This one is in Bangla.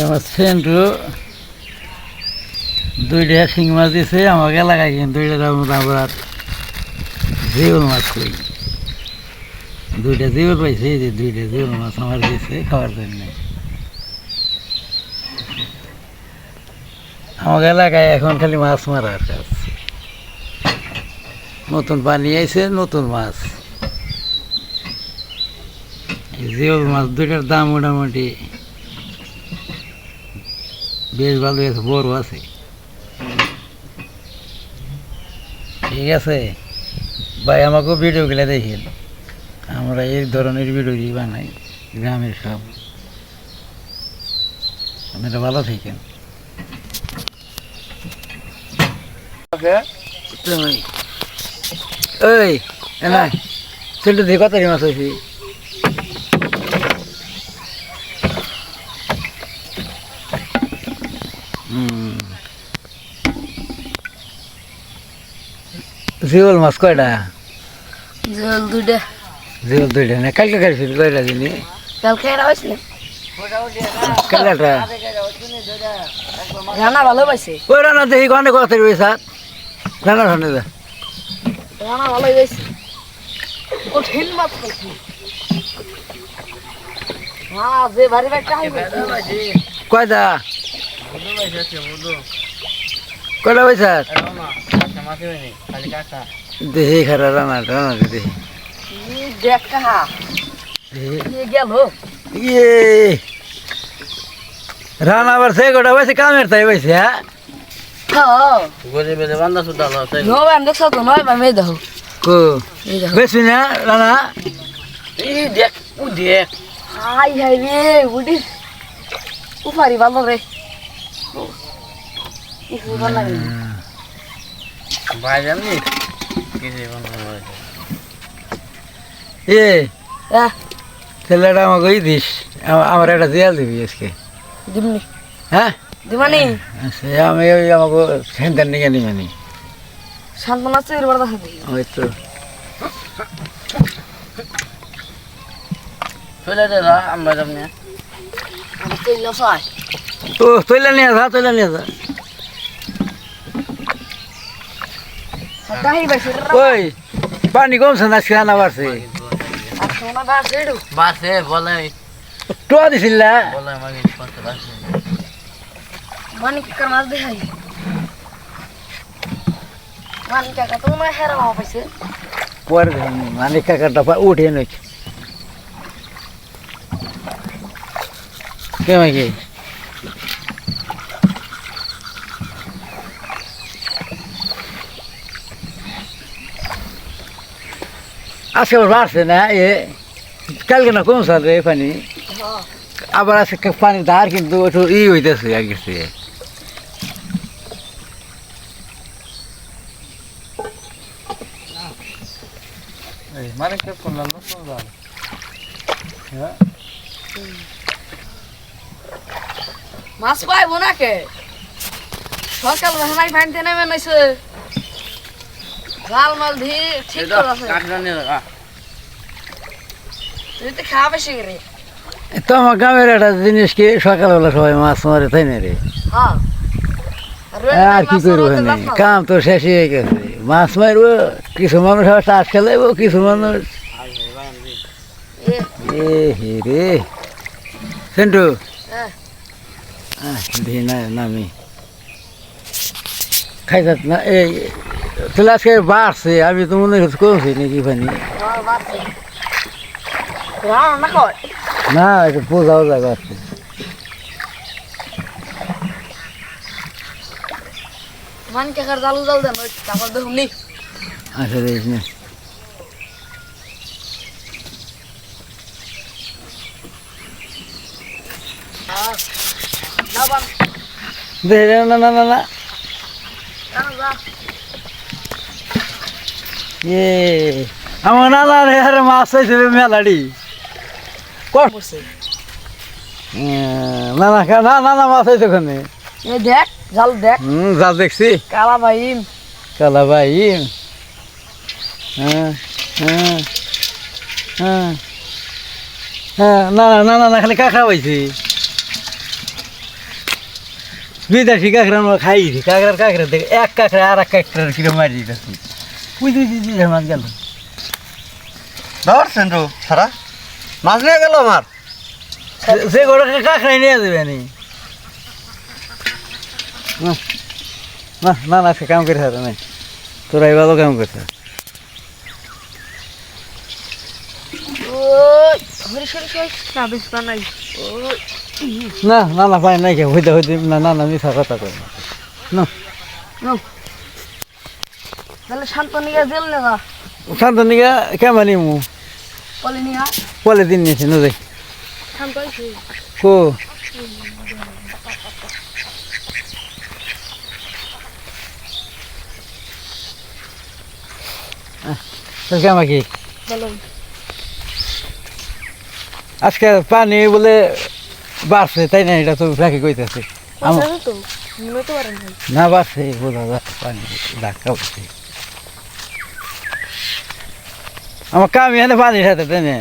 আমার সেন্টু দুইটা শিং মাছ দিছে আমাকে লাগাই কিন্তু দুইটা আবার জিওল মাছ কই দুইটা জিওল পাইছে এই যে দুইটা জিওল মাছ আমার দিছে খাওয়ার জন্য আমাকে এলাকায় এখন খালি মাছ মারার কাজ নতুন পানি আইছে নতুন মাছ জিওল মাছ দুইটার দাম মোটামুটি বেশ ভালো আছে বড় আছে ঠিক আছে ভাই আমাকেও ভিডিওগুলো দেখেন আমরা এই ধরনের ভিডিও বানাই গ্রামের সব আপনারা ভালো থাকেন ওই না সেটা দিয়ে কত মাছ হয়েছি জিওল মাছ কয়টা জিওল দুইটা না কালকে খাইছিল কয়টা দিনই কালটা রান্না ভালো পাইছে ওই রান্না দেখি অনেক কথা রয়েছে রান্না ঠান্ডা রান্না ভালোই পাইছে কঠিন মাছ পাইছি হ্যাঁ যে ভারী ব্যাগটা কয়টা কয়টা পয়সা দেখি খারা রান্না রান্না দেখি দেখ কাহা গেল ইয়ে রান্না আবার সে কটা পয়সা কামের তাই পয়সা কো বেশি না রান্না দেখ ও দেখ হাই হাই রে উডি উপারি ভালো রে এ ছেলেটা আমাকে দিস আমার একটা দেয়াল দিবি আজকে দিমনি হ্যাঁ দিমানি আমি আমাকে সেন্টার নিয়ে নিবানি সান্তনা চেয়ে বড় দেখা দিই ওই তো চলে যা আমরা যাবনি আমি চলে যাই ও তুইলা নিয়ে যা তাই বাইছে ওই পানি কমছে না আজকে আনা বাড়ছে সোনা বাসে বলে টোয়া দিছিল না বলে মাগি করতে বাসে মানি কি মাছ দেখাই মানি কাকা তোমার হেরা পাইছে পরে মানে কাকাটা উঠে নয় কেমন কি আজকে আবার বাড়ছে না কালকে না কমছে রে পানি আবার আজকে পানি ধার কিন্তু একটু হইতেছে আগে মাছ পাইব না কে সকাল বেলায় পানিতে নেমে নাইছে জাল মাল দিয়ে ঠিক করে তুই তো খাওয়া বেশি রে তো আমার গ্রামের একটা জিনিস কি সকালবেলা সবাই মাছ মারে তাই না রে হ্যাঁ আর কি করবো কাম তো শেষ হয়ে গেছে মাছ মারবো কিছু মানুষ আবার চাষ খেলাইবো কিছু মানুষ হে রে সেন্টু দেখি না নামি খাইতে না এই তাহলে আজকে বাড়ছে আমি তো মনে করছি কমছি নাকি পানি না একটু বোঝাও জায়গা আছে মান কাকার জাল জাল দেন তারপর দেখুন নি আচ্ছা দেখিস না দেখে না না না না আমার নানা রে মাছ হয়েছিল মেলাডি নানা না নানা মাছ হয়েছে ওখানে দেখ জাল দেখ জাল দেখছি কালা ভাইম হ্যাঁ হ্যাঁ হ্যাঁ হ্যাঁ না না না না না খালি কাঁকড়া পাইছি বিদেশি কাঁকড়া আমরা খাইছি কাঁকড়া দেখে এক কাঁকড়া আর এক কাঁকড়া কিরম মারি দিতেছি বুঝতে বুঝতে মাছ গেল ধরছেন তো সারা মাছ নিয়ে গেল আমার সে গোটাকে কাঁকড়াই নিয়ে দেবে নি না না না সে কাম করে হাতে নাই তোরাই ভালো কাম করছে ওই হরি সরি সরি না বেশ বানাই ওই না না না পাই নাই হইতে হইতে না না না মিশা কথা কই না নো তাহলে শান্ত নিয়ে জেল নেগা শান্তনিকা কেমন নিমু বলে নিয়া পলে দিন নিয়েছি না দেখ শান্ত হইছে কো তোর কেমন কি বলো আজকে পানি বলে বাড়ছে তাই না এটা তো রাখি কইতেছে কোথায় তো মনে তো পারেন না না বাড়ছে বোঝা যায় পানি ধাক্কা উঠছে আমার কামি এনে পানির সাথে তাই না